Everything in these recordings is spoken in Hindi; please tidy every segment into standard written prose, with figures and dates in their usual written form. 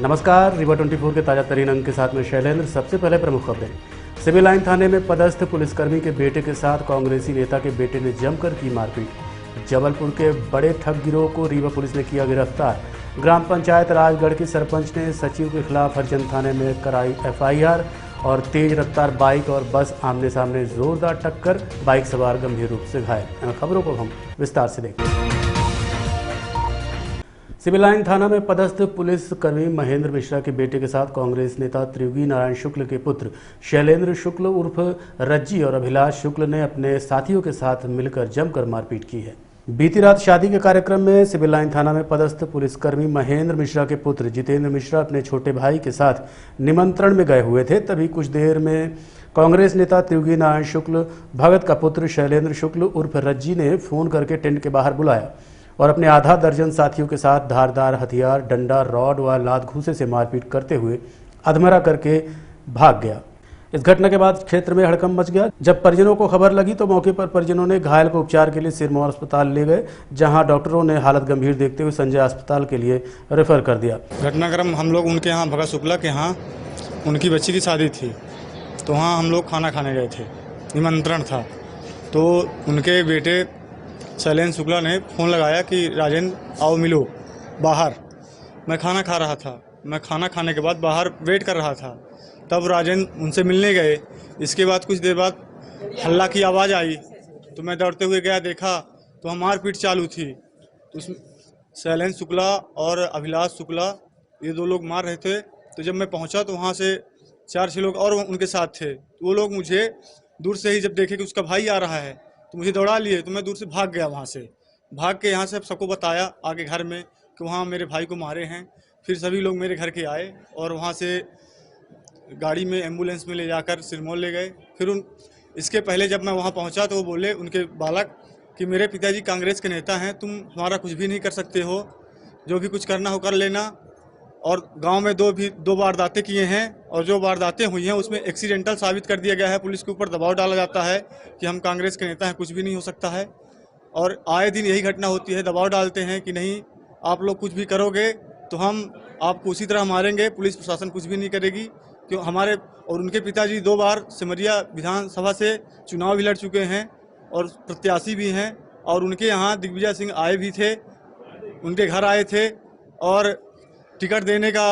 नमस्कार, रीवा 24 के ताजा तरीन अंक के साथ में शैलेंद्र। सबसे पहले प्रमुख खबरें। सिविल लाइन थाने में पदस्थ पुलिसकर्मी के बेटे के साथ कांग्रेसी नेता के बेटे ने जमकर की मारपीट। जबलपुर के बड़े ठग गिरोह को रीवा पुलिस ने किया गिरफ्तार। ग्राम पंचायत राजगढ़ की सरपंच ने सचिव के खिलाफ हरचंद थाने में कराई FIR। और तेज रफ्तार बाइक और बस आमने सामने जोरदार टक्कर, बाइक सवार गंभीर रूप से घायल। खबरों को हम विस्तार से देखें। सिविल लाइन थाना में पदस्थ पुलिसकर्मी महेंद्र मिश्रा के बेटे के साथ कांग्रेस नेता त्रियोगी नारायण शुक्ल के पुत्र शैलेंद्र शुक्ल उर्फ रज्जी और अभिलाष शुक्ल ने अपने साथियों के साथ मिलकर जमकर मारपीट की है। बीती रात शादी के कार्यक्रम में सिविल लाइन थाना में पदस्थ पुलिसकर्मी महेंद्र मिश्रा के पुत्र जितेंद्र मिश्रा अपने छोटे भाई के साथ निमंत्रण में गए हुए थे। तभी कुछ देर में कांग्रेस नेता त्रियोगी नारायण शुक्ल भगत का पुत्र शैलेंद्र शुक्ल उर्फ रज्जी ने फोन करके टेंट के बाहर बुलाया और अपने आधा दर्जन साथियों के साथ धारदार हथियार, डंडा, रॉड व लात घूंसे से मारपीट करते हुए अधमरा करके भाग गया। इस घटना के बाद क्षेत्र में हड़कंप मच गया। जब परिजनों को खबर लगी तो मौके पर परिजनों ने घायल को उपचार के लिए सिरमौर अस्पताल ले गए, जहां डॉक्टरों ने हालत गंभीर देखते हुए संजय अस्पताल के लिए रेफर कर दिया। घटनाक्रम हम लोग उनके यहाँ भगत शुक्ला के यहाँ उनकी बच्ची की शादी थी, तो वहाँ हम लोग खाना खाने गए थे, निमंत्रण था। तो उनके बेटे शैलेंद्र शुक्ला ने फ़ोन लगाया कि राजेंद्र आओ मिलो बाहर। मैं खाना खा रहा था। मैं खाना खाने के बाद बाहर वेट कर रहा था, तब राजेंद्र उनसे मिलने गए। इसके बाद कुछ देर बाद हल्ला की आवाज़ आई, तो मैं दौड़ते हुए गया, देखा तो वहाँ मारपीट चालू थी। तो उसमें शैलेंद्र शुक्ला और अभिलाष शुक्ला ये दो लोग मार रहे थे। तो जब मैं पहुँचा तो वहाँ से 4-6 लोग और उनके साथ थे। तो वो लोग मुझे दूर से ही जब देखे कि उसका भाई आ रहा है तो मुझे दौड़ा लिए, तो मैं दूर से भाग गया। वहाँ से भाग के यहाँ से सबको बताया आगे घर में कि वहाँ मेरे भाई को मारे हैं। फिर सभी लोग मेरे घर के आए और वहाँ से गाड़ी में एम्बुलेंस में ले जाकर सिरमौर ले गए। फिर इसके पहले जब मैं वहाँ पहुँचा तो वो बोले उनके बालक कि मेरे पिताजी कांग्रेस के नेता हैं, तुम हमारा कुछ भी नहीं कर सकते हो, जो भी कुछ करना हो कर लेना। और गांव में दो वारदातें किए हैं और जो वारदातें हुई हैं उसमें एक्सीडेंटल साबित कर दिया गया है। पुलिस के ऊपर दबाव डाला जाता है कि हम कांग्रेस के नेता हैं, कुछ भी नहीं हो सकता है। और आए दिन यही घटना होती है, दबाव डालते हैं कि नहीं आप लोग कुछ भी करोगे तो हम आपको उसी तरह मारेंगे, पुलिस प्रशासन कुछ भी नहीं करेगी। क्यों हमारे और उनके पिताजी 2 बार सिमरिया विधानसभा से चुनाव भी लड़ चुके हैं और प्रत्याशी भी हैं। और उनके यहाँ दिग्विजय सिंह आए भी थे, उनके घर आए थे और टिकट देने का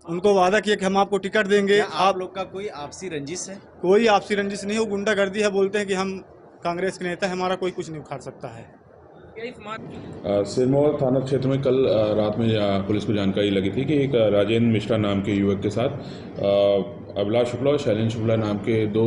उनको वादा किया कि हम आपको टिकट देंगे। आप लोग का कोई आपसी रंजिश है? कोई आपसी रंजिश नहीं हो, गुंडागर्दी है। बोलते हैं कि हम कांग्रेस के नेता हैं, हमारा कोई कुछ नहीं उखाड़ सकता है। सिरमौर थाना क्षेत्र में कल रात में पुलिस को जानकारी लगी थी कि एक राजेंद्र मिश्रा नाम के युवक के साथ अभिलाष शुक्ला और शैलेंद्र शुक्ला नाम के 2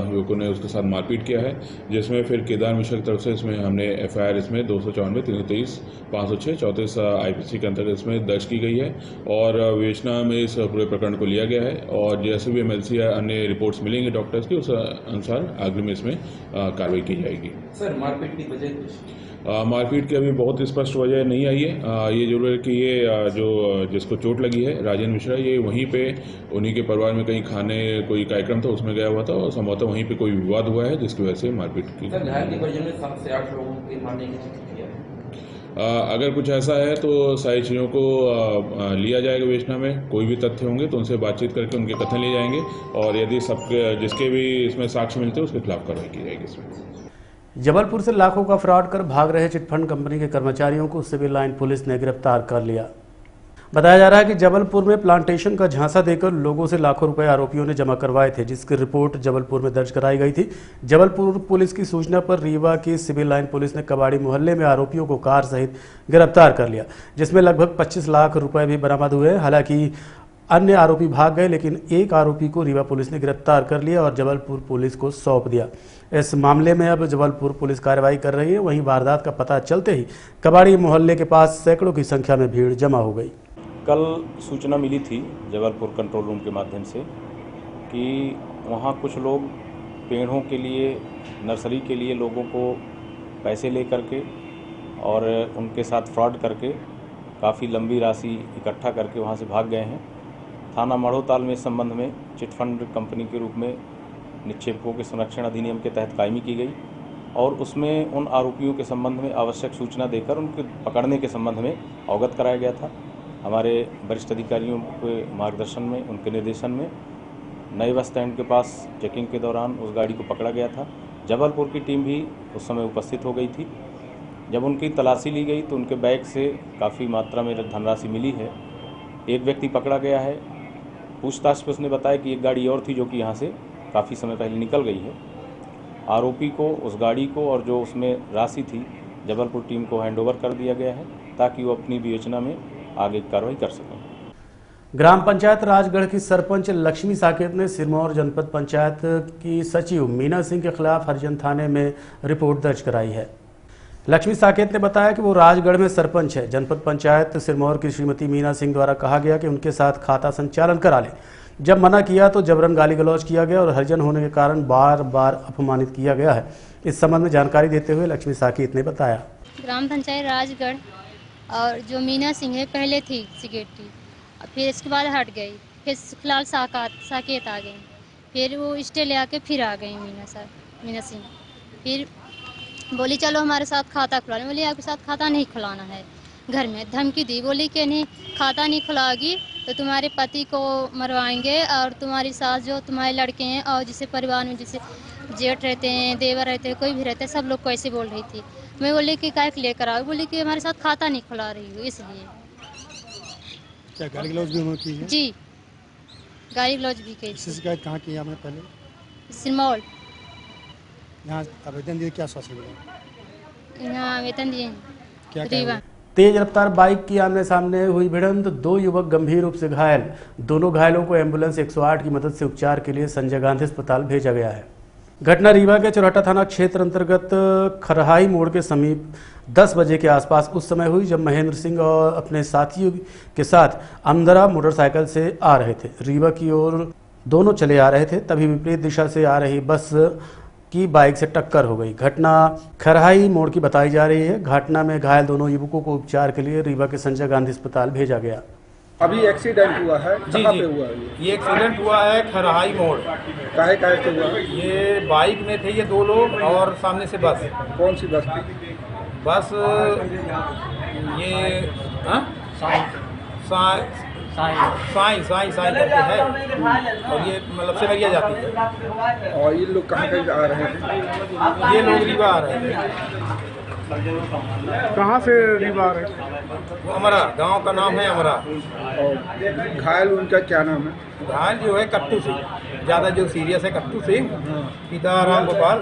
युवकों ने उसके साथ मारपीट किया है, जिसमें फिर केदार मिश्रा की तरफ से इसमें हमने FIR इसमें 294, 323, 506, 34 IPC के अंतर्गत इसमें दर्ज की गई है और विवेचना में इस पूरे प्रकरण को लिया गया है। और जैसे भी MLC या अन्य रिपोर्ट्स मिलेंगी डॉक्टर्स की, उस अनुसार आगे में इसमें कार्रवाई की जाएगी। सर, मारपीट की वजह मारपीट की अभी बहुत स्पष्ट वजह नहीं आई है। ये जरूर है कि ये जो जिसको चोट लगी है राजेंद्र मिश्रा, ये वहीं पे उन्हीं के परिवार में कहीं खाने कोई कार्यक्रम था उसमें गया हुआ था और संभवतः वहीं पे कोई विवाद हुआ है जिसकी वजह से मारपीट की। सर, घायल के परिजन ने 7 से 8 लोगों के मारने की कोशिश किया है। अगर कुछ ऐसा है तो सारी चीज़ों को लिया जाएगा विवेचना में। कोई भी तथ्य होंगे तो उनसे बातचीत करके उनके कथन लिए जाएंगे और यदि सबके जिसके भी इसमें साक्ष्य मिलते हैं उसके खिलाफ कार्रवाई की जाएगी। इसमें जबलपुर से लाखों का फ्रॉड कर भाग रहे चिटफंड कंपनी के कर्मचारियों को सिविल लाइन पुलिस ने गिरफ्तार कर लिया। बताया जा रहा है कि जबलपुर में प्लांटेशन का झांसा देकर लोगों से लाखों रुपए आरोपियों ने जमा करवाए थे, जिसकी रिपोर्ट जबलपुर में दर्ज कराई गई थी। जबलपुर पुलिस की सूचना पर रीवा की सिविल लाइन पुलिस ने कबाड़ी मोहल्ले में आरोपियों को कार सहित गिरफ्तार कर लिया, जिसमें लगभग 25 लाख रुपए भी बरामद हुए। हालांकि अन्य आरोपी भाग गए, लेकिन एक आरोपी को रीवा पुलिस ने गिरफ्तार कर लिया और जबलपुर पुलिस को सौंप दिया। इस मामले में अब जबलपुर पुलिस कार्रवाई कर रही है। वहीं वारदात का पता चलते ही कबाड़ी मोहल्ले के पास सैकड़ों की संख्या में भीड़ जमा हो गई। कल सूचना मिली थी जबलपुर कंट्रोल रूम के माध्यम से कि वहाँ कुछ लोग पेड़ों के लिए, नर्सरी के लिए लोगों को पैसे ले करके और उनके साथ फ्रॉड करके काफ़ी लंबी राशि इकट्ठा करके वहाँ से भाग गए हैं। थाना मढ़ोताल में इस संबंध में चिटफंड कंपनी के रूप में निक्षेपकों के संरक्षण अधिनियम के तहत कायमी की गई और उसमें उन आरोपियों के संबंध में आवश्यक सूचना देकर उनके पकड़ने के संबंध में अवगत कराया गया था। हमारे वरिष्ठ अधिकारियों के मार्गदर्शन में, उनके निर्देशन में नए बस स्टैंड के पास चेकिंग के दौरान उस गाड़ी को पकड़ा गया था। जबलपुर की टीम भी उस समय उपस्थित हो गई थी। जब उनकी तलाशी ली गई तो उनके बैग से काफ़ी मात्रा में धनराशि मिली है। एक व्यक्ति पकड़ा गया है। पूछताछ में उसने बताया कि एक गाड़ी और थी जो कि यहाँ से काफ़ी समय पहले निकल गई है। आरोपी को, उस गाड़ी को और जो उसमें राशि थी, जबलपुर टीम को हैंडओवर कर दिया गया है ताकि वो अपनी विवेचना में आगे कार्रवाई कर सकें। ग्राम पंचायत राजगढ़ की सरपंच लक्ष्मी साकेत ने सिरमौर जनपद पंचायत की सचिव मीना सिंह के खिलाफ हरिजन थाने में रिपोर्ट दर्ज कराई है। लक्ष्मी साकेत ने बताया कि वो राजगढ़ में सरपंच है। जनपद पंचायत सिरमौर की श्रीमती मीना सिंह द्वारा कहा गया कि उनके साथ खाता संचालन करा ले। जब मना किया तो जबरन गाली गलौज किया गया और हरिजन होने के कारण बार बार अपमानित किया गया है। इस संबंध में जानकारी देते हुए लक्ष्मी साकेत ने बताया, ग्राम पंचायत राजगढ़ और जो मीना सिंह है पहले थी सेक्रेटरी, फिर इसके बाद हट गई, फिर फिलहाल साकेत आ गई, फिर वो स्टे ले आके फिर आ गई मीना सिंह। फिर बोली चलो हमारे साथ खाता खुला, बोली आपके साथ खाता नहीं खुलाना है। घर में धमकी दी, बोली कि नहीं खाता नहीं खुलाओगी तो तुम्हारे पति को मरवाएंगे और तुम्हारी सास जो तुम्हारे लड़के हैं और जिसे परिवार में जैसे जेठ रहते हैं, देवर रहते हैं, कोई भी रहते हैं, सब लोग को ऐसे बोल रही थी। मैं बोली कि काय लेकर आओ, बोली कि हमारे साथ खाता नहीं खुला रही हूँ इसलिए। क्या गाली गलौज भी होती है? जी, गाली गलौज भी की। शिकायत कहाँ की आपने पहले? सिरमौर। यहाँ आवेदन दिए, क्या स्वास्थ्य मिला? यहाँ आवेदन दिए क्या रीवा। तेज रफ्तार बाइक की आमने सामने हुई भिड़ंत, 2 युवक गंभीर रूप से घायल। दोनों घायलों को एम्बुलेंस 108 की मदद से उपचार के लिए संजय गांधी अस्पताल भेजा गया है। घटना रीवा के चौराहा थाना क्षेत्र अंतर्गत खरहाई मोड़ के समीप 10 बजे के आसपास उस समय हुई जब महेंद्र सिंह और अपने साथियों के साथ अंदरा मोटरसाइकिल से आ रहे थे। रीवा की ओर दोनों चले आ रहे थे, तभी विपरीत दिशा से आ रही बस की बाइक से टक्कर हो गई। घटना खरहाई मोड़ की बताई जा रही है। घटना में घायल दोनों युवकों को उपचार के लिए रीवा के संजय गांधी अस्पताल भेजा गया। अभी एक्सीडेंट हुआ है, कहाँ पे हुआ है? ये एक्सीडेंट हुआ है खरहाई मोड़। काहे से हुआ? ये बाइक में थे ये 2 लोग और सामने से बस। कौन सी बस थी? बस ये साई करके है और ये मतलब सिमरिया जाती है। और ये लोग कहाँ आ रहे हैं? ये लोग रीवा आ रहे थे। कहाँ से रीवा आ रहे हैं? वो अमरा गांव का नाम है अमरा। और घायल उनका क्या नाम है? घायल जो है कट्टू सिंह, ज़्यादा जो सीरियस है कट्टू सिंह, पिता राम गोपाल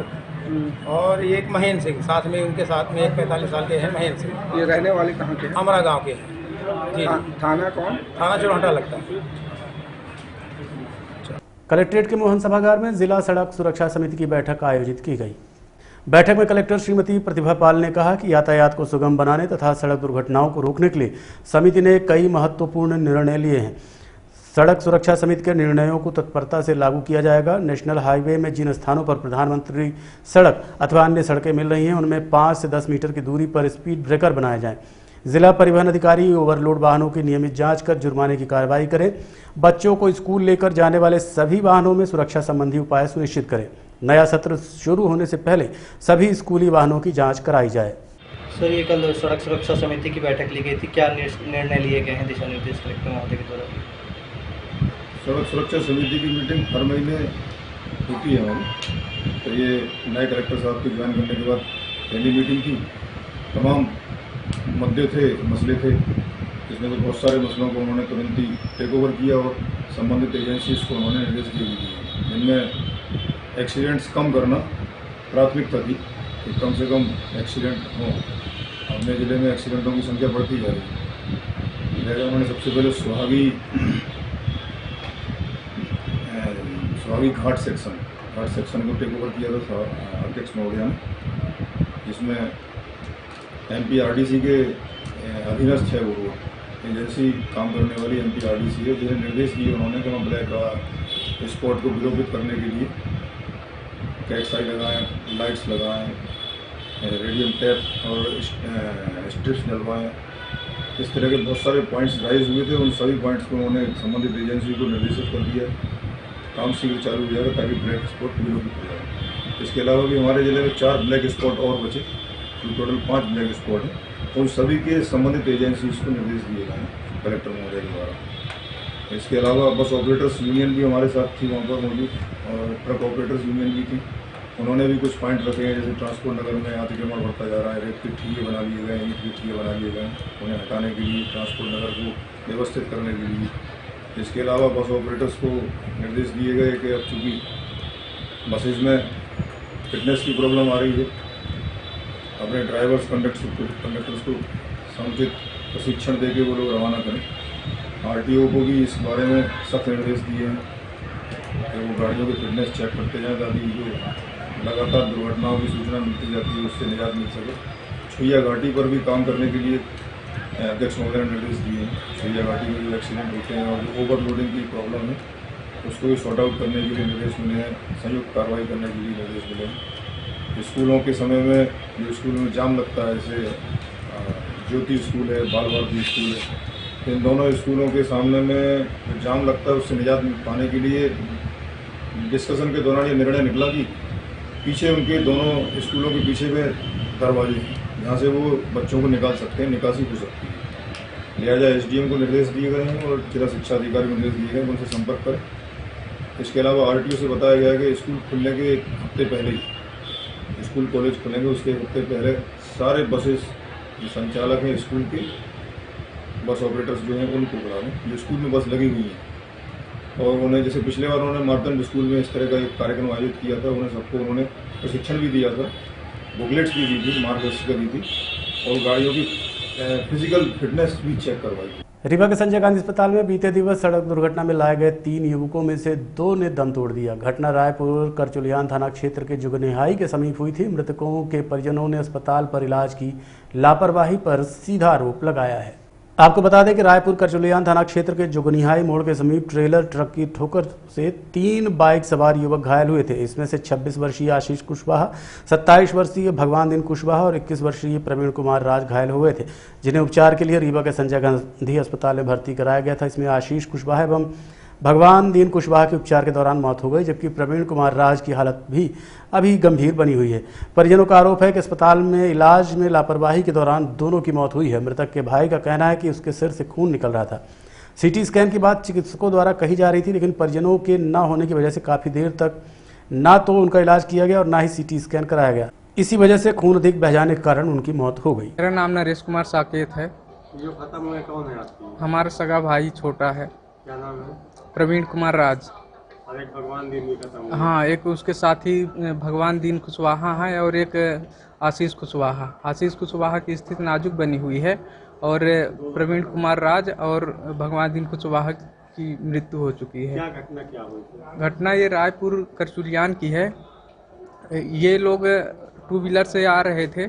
और एक महेंद्र सिंह, साथ में उनके साथ में एक 45 साल के हैं महेंद्र सिंह। ये रहने वाले कहाँ के हैं? अमरा गांव के हैं जी। थाना कौन? थाना चौराहा लगता है। कलेक्ट्रेट के मोहन सभागार में जिला सड़क सुरक्षा समिति की बैठक आयोजित की गई। बैठक में कलेक्टर श्रीमती प्रतिभा पाल ने कहा कि यातायात को सुगम बनाने तथा सड़क दुर्घटनाओं को रोकने के लिए समिति ने कई महत्वपूर्ण निर्णय लिए हैं। सड़क सुरक्षा समिति के निर्णयों को तत्परता से लागू किया जाएगा। नेशनल हाईवे में जिन स्थानों पर प्रधानमंत्री सड़क अथवा अन्य सड़कें मिल रही हैं उनमें 5 से 10 मीटर की दूरी पर स्पीड ब्रेकर बनाए जाएं। जिला परिवहन अधिकारी ओवरलोड वाहनों की नियमित जांच कर जुर्माने की कार्रवाई करें। बच्चों को स्कूल लेकर जाने वाले सभी वाहनों में सुरक्षा संबंधी उपाय सुनिश्चित करें। नया सत्र शुरू होने से पहले सभी स्कूली वाहनों की जांच कराई जाए। सर, ये कल सड़क सुरक्षा समिति की बैठक ली गई थी, क्या निर्णय लिए गए हैं? दिशा निर्देश कलेक्टर महोदय के द्वारा। सड़क सुरक्षा समिति की मीटिंग हर महीने होती है हमारी, तो ये नए कलेक्टर साहब को ज्वाइन करने के बाद पहली मीटिंग थी। तमाम मुद्दे थे, मसले थे, जिसमें तो बहुत सारे मसलों को उन्होंने तुरंत ही टेक ओवर किया और संबंधित एजेंसीज को उन्होंने निर्देश दिए दिए, जिनमें एक्सीडेंट्स कम करना प्राथमिकता थी कि कम से कम एक्सीडेंट हों। अपने ज़िले में एक्सीडेंटों की संख्या बढ़ती जा रही है। उन्होंने सबसे पहले सुहागी घाट सेक्शन को टेक ओवर किया था अध्यक्ष महोदय ने, जिसमें MPRDC के अधीनस्थ है वो एजेंसी काम करने वाली MPRDC है, जिन्हें निर्देश दिए उन्होंने कि हम ब्लैक स्पॉट को विलोपित करने के लिए कैट साइड लगाएँ, लाइट्स लगाएँ, रेडियम टैप और स्ट्रिप्स डलवाएँ। इस तरह के बहुत सारे पॉइंट्स राइज हुए थे। उन सभी पॉइंट्स को उन्होंने संबंधित एजेंसी को निर्देशित कर दिया। काम शीघ्र चालू हो जाएगा ताकि ब्लैक स्पॉट विलोपित हो जाए। इसके अलावा भी हमारे ज़िले में 4 ब्लैक स्पॉट और बचे, तो टोटल 5 ब्लैक स्पॉट हैं। उन सभी के संबंधित एजेंसीज को निर्देश दिए गए हैं कलेक्टर महोदय के द्वारा। इसके अलावा बस ऑपरेटर्स यूनियन भी हमारे साथ थी वहाँ पर मौजूद, और ट्रक ऑपरेटर्स यूनियन भी थी। उन्होंने भी कुछ पॉइंट रखे हैं, जैसे ट्रांसपोर्ट नगर में अतिक्रमण बढ़ता जा रहा है, रेत के ठिये बना लिए गए, ईंट के ठिये बना लिए गए, उन्हें हटाने के लिए, ट्रांसपोर्ट नगर को व्यवस्थित करने के लिए। इसके अलावा बस ऑपरेटर्स को निर्देश दिए गए कि अब चूँकि बसेज में फिटनेस की प्रॉब्लम आ रही है, अपने ड्राइवर्स कंडक्टर्स को समुचित प्रशिक्षण देके वो लोग रवाना करें। आरटीओ को भी इस बारे में सख्त निर्देश दिए हैं कि वो गाड़ियों की फिटनेस चेक करते जाएं, ताकि जो लगातार दुर्घटनाओं की सूचना मिलती जाती है उससे निजात मिल सके। छुइया घाटी पर भी काम करने के लिए अध्यक्ष महोदय ने निर्देश दिए हैं। छुइया घाटी में जो एक्सीडेंट होते हैं और जो ओवरलोडिंग की प्रॉब्लम है उसको भी सॉर्ट आउट करने के लिए निर्देश मिले हैं, संयुक्त कार्रवाई करने के लिए निर्देश मिले हैं। स्कूलों के समय में जो स्कूल में जाम लगता है, जैसे ज्योति स्कूल है, बाल भारती स्कूल है, इन दोनों स्कूलों के सामने में जो जाम लगता है उससे निजात पाने के लिए डिस्कशन के दौरान ये निर्णय निकला कि पीछे उनके दोनों स्कूलों के पीछे में दरवाजे हैं, जहाँ से वो बच्चों को निकाल सकते हैं, निकासी हो सकती है। लिहाजा एसडीएम को निर्देश दिए गए हैं और जिला शिक्षा अधिकारी को निर्देश दिए गए हैं उनसे संपर्क करें। इसके अलावा आरटीओ से बताया गया है कि स्कूल खुलने के एक हफ्ते पहले ही, स्कूल कॉलेज खुलेंगे उसके एक हफ्ते पहले सारे बसेस जो संचालक हैं स्कूल के, बस ऑपरेटर्स जो हैं उनको बुला लें जो स्कूल में बस लगी हुई है। और उन्हें, जैसे पिछले बार उन्होंने मार्तंड स्कूल में इस तरह का एक कार्यक्रम आयोजित किया था, उन्हें सबको उन्होंने प्रशिक्षण भी दिया था, बुकलेट्स भी दी थी, मार्गदर्शिका दी थी और गाड़ियों की फिजिकल फिटनेस भी चेक करवाई। रीवा के संजय गांधी अस्पताल में बीते दिवस सड़क दुर्घटना में लाए गए 3 युवकों में से 2 ने दम तोड़ दिया। घटना रायपुर करचुलियान थाना क्षेत्र के जुगनिहाई के समीप हुई थी। मृतकों के परिजनों ने अस्पताल पर इलाज की लापरवाही पर सीधा आरोप लगाया है। आपको बता दें कि रायपुर करचुलियान थाना क्षेत्र के जुगनिहाई मोड़ के समीप ट्रेलर ट्रक की ठोकर से 3 बाइक सवार युवक घायल हुए थे। इसमें से 26 वर्षीय आशीष कुशवाहा, 27 वर्षीय भगवान दिन कुशवाहा और 21 वर्षीय प्रवीण कुमार राज घायल हुए थे, जिन्हें उपचार के लिए रीवा के संजय गांधी अस्पताल में भर्ती कराया गया था। इसमें आशीष कुशवाहा एवं भगवान दिन कुशवाहा के उपचार के दौरान मौत हो गई, जबकि प्रवीण कुमार राज की हालत भी अभी गंभीर बनी हुई है। परिजनों का आरोप है कि अस्पताल में इलाज में लापरवाही के दौरान दोनों की मौत हुई है। मृतक के भाई का कहना है कि उसके सिर से खून निकल रहा था। सीटी स्कैन की बात चिकित्सकों द्वारा कही जा रही थी, लेकिन परिजनों के न होने की वजह से काफ़ी देर तक ना तो उनका इलाज किया गया और ना ही सीटी स्कैन कराया गया। इसी वजह से खून अधिक बह जाने के कारण उनकी मौत हो गई। मेरा नाम नरेश कुमार साकेत है। जो खत्म हुए कौन है आपकी? हमारा सगा भाई छोटा है। क्या नाम है? प्रवीण कुमार राज। और एक भगवान दिन भी खत्म हुआ। हाँ, एक उसके साथी भगवान दिन कुशवाहा है और एक आशीष कुशवाहा। आशीष कुशवाहा की स्थिति नाजुक बनी हुई है और प्रवीण कुमार राज और भगवान दिन कुशवाहा की मृत्यु हो चुकी है। क्या घटना क्या हुई? घटना ये रायपुर करचुलियान की है। ये लोग 2 व्हीलर से आ रहे थे।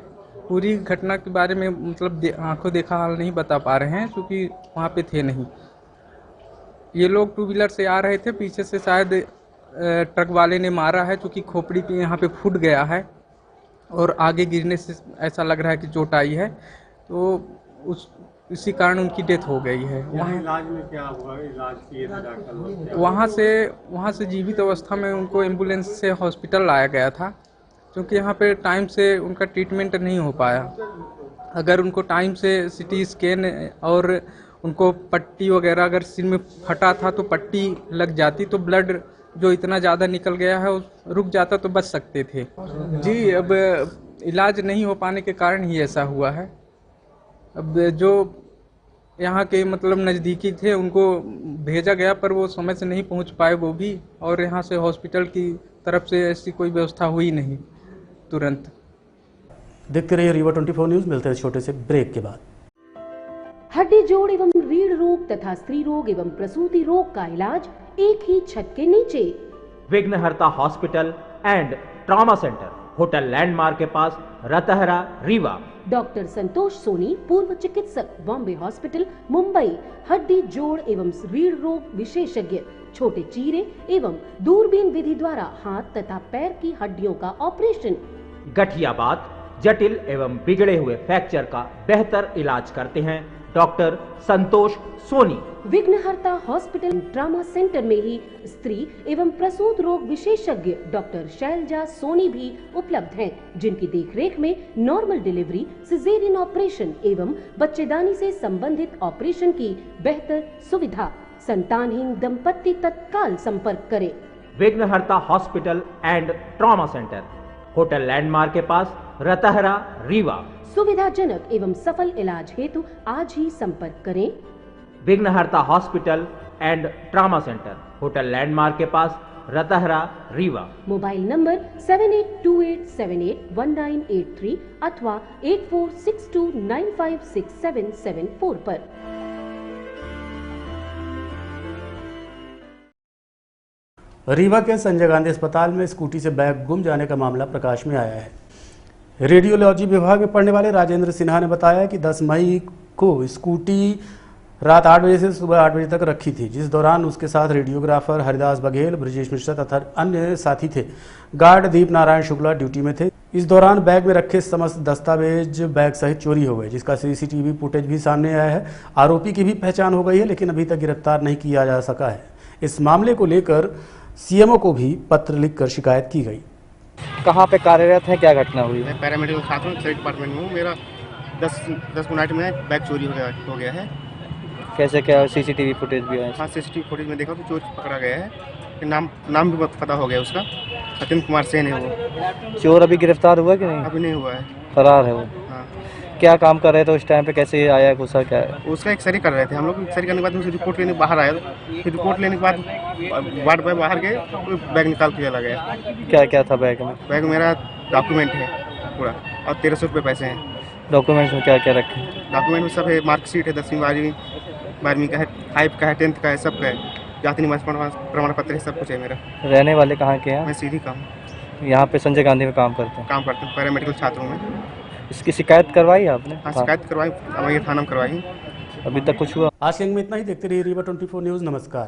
पूरी घटना के बारे में मतलब आंखों देखा हाल नहीं बता पा रहे हैं क्योंकि वहाँ पे थे नहीं। ये लोग 2 व्हीलर से आ रहे थे, पीछे से शायद ट्रक वाले ने मारा है क्योंकि खोपड़ी पे यहाँ पे फूट गया है और आगे गिरने से ऐसा लग रहा है कि चोट आई है, तो इसी कारण उनकी डेथ हो गई है। वहाँ इलाज में क्या हुआ? इलाज किए थे डॉक्टर? वहाँ से जीवित अवस्था में उनको एम्बुलेंस से हॉस्पिटल लाया गया था क्योंकि यहाँ पे टाइम से उनका ट्रीटमेंट नहीं हो पाया। अगर उनको टाइम से सीटी स्कैन और उनको पट्टी वगैरह, अगर सिर में फटा था तो पट्टी लग जाती तो ब्लड जो इतना ज़्यादा निकल गया है रुक जाता तो बच सकते थे। जी, अब इलाज नहीं हो पाने के कारण ही ऐसा हुआ है। अब जो यहाँ के मतलब नज़दीकी थे उनको भेजा गया पर वो समय से नहीं पहुँच पाए वो भी, और यहाँ से हॉस्पिटल की तरफ से ऐसी कोई व्यवस्था हुई नहीं तुरंत। देखते रहिए रीवा 24 न्यूज़। मिलते हैं छोटे से ब्रेक के बाद। हड्डी जोड़ एवं रीढ़ रोग तथा स्त्री रोग एवं प्रसूति रोग का इलाज एक ही छत के नीचे। विघ्नहर्ता hospital and trauma centre, hotel landmark के पास, रतहरा, रीवा। डॉक्टर संतोष सोनी, पूर्व चिकित्सक, बॉम्बे हॉस्पिटल, मुंबई। हड्डी जोड़ एवं रीढ़ रोग विशेषज्ञ, छोटे चीरे एवं दूरबीन विधि द्वारा हाथ तथा पैर की हड्डियों का ऑपरेशन। गठिया बात, जटिल एवं बिगड़े हुए फ्रैक्चर का बेहतर इलाज करते हैं डॉक्टर संतोष सोनी। विघ्नहर्ता हॉस्पिटल ट्रामा सेंटर में ही स्त्री एवं प्रसूत रोग विशेषज्ञ डॉक्टर शैलजा सोनी भी उपलब्ध हैं, जिनकी देखरेख में नॉर्मल डिलीवरी, सिजेरियन ऑपरेशन एवं बच्चेदानी से संबंधित ऑपरेशन की बेहतर सुविधा। संतानहीन दंपत्ति तत्काल संपर्क करें। विघ्नहर्ता hospital and trauma centre, hotel landmark के पास, रतहरा, रीवा। सुविधाजनक एवं सफल इलाज हेतु आज ही संपर्क करें। विघ्नहर्ता hospital and trauma centre, hotel landmark के पास, रतहरा, रीवा। मोबाइल नंबर 7828781983 अथवा 8462956774 पर। रीवा के संजय गांधी अस्पताल में स्कूटी से बैग गुम जाने का मामला प्रकाश में आया है। रेडियोलॉजी विभाग में पढ़ने वाले राजेंद्र सिन्हा ने बताया कि 10 मई को स्कूटी रात 8 बजे से सुबह 8 बजे तक रखी थी, जिस दौरान उसके साथ रेडियोग्राफर हरिदास बघेल, ब्रजेश मिश्रा तथा अन्य साथी थे। गार्ड दीप नारायण शुक्ला ड्यूटी में थे। इस दौरान बैग में रखे समस्त दस्तावेज बैग सहित चोरी हो गए, जिसका सीसीटीवी फुटेज भी सामने आया है। आरोपी की भी पहचान हो गई है, लेकिन अभी तक गिरफ्तार नहीं किया जा सका है। इस मामले को लेकर सीएमओ को भी पत्र लिखकर शिकायत की गई। कहाँ पे कार्यरत है, क्या घटना हुई? मैं पैरामेडिकल छात्र हूँ, एक्स-रे डिपार्टमेंट में हूँ। मेरा 10 मिनट में बैग चोरी हो गया है। कैसे क्या सीसीटीवी फुटेज भी है? हाँ, सीसीटीवी फुटेज में देखा तो चोर पकड़ा गया है। नाम भी पता हो गया उसका, सचिन कुमार सेन है वो। चोर अभी गिरफ्तार हुआ कि नहीं? अभी नहीं हुआ है, फरार है वो। हाँ। क्या काम कर रहे थे उस टाइम पे, कैसे आया घुसा, क्या है? उसका एक्सरे कर रहे थे हम लोग। एक्सरे करने के बाद उसे रिपोर्ट लेने बाहर आया, फिर रिपोर्ट लेने के बाद वार्ड बॉय बाहर गए, बैग निकाल के चला गया। क्या क्या था बैग में? बैग में मेरा डॉक्यूमेंट है पूरा और 1300 रुपये पैसे हैं। डॉक्यूमेंट्स में क्या क्या रखे? डॉक्यूमेंट में सब है, मार्कशीट है, 10वीं 12वीं का है, 5 का है, 10th का है, सब का है, जाति निवास प्रमाण पत्र है, सब कुछ है मेरा। रहने वाले कहाँ के हैं? मैं सीधी काम यहाँ पे संजय गांधी में काम करते हैं? काम करता हूँ पैरामेडिकल छात्रों में। इसकी शिकायत करवाई आपने? हाँ, शिकायत करवाई, हमारे थाना में करवाई। अभी तक कुछ हुआ? आज के अंक में इतना ही। देखते रहिए रीवा 24 न्यूज़। नमस्कार।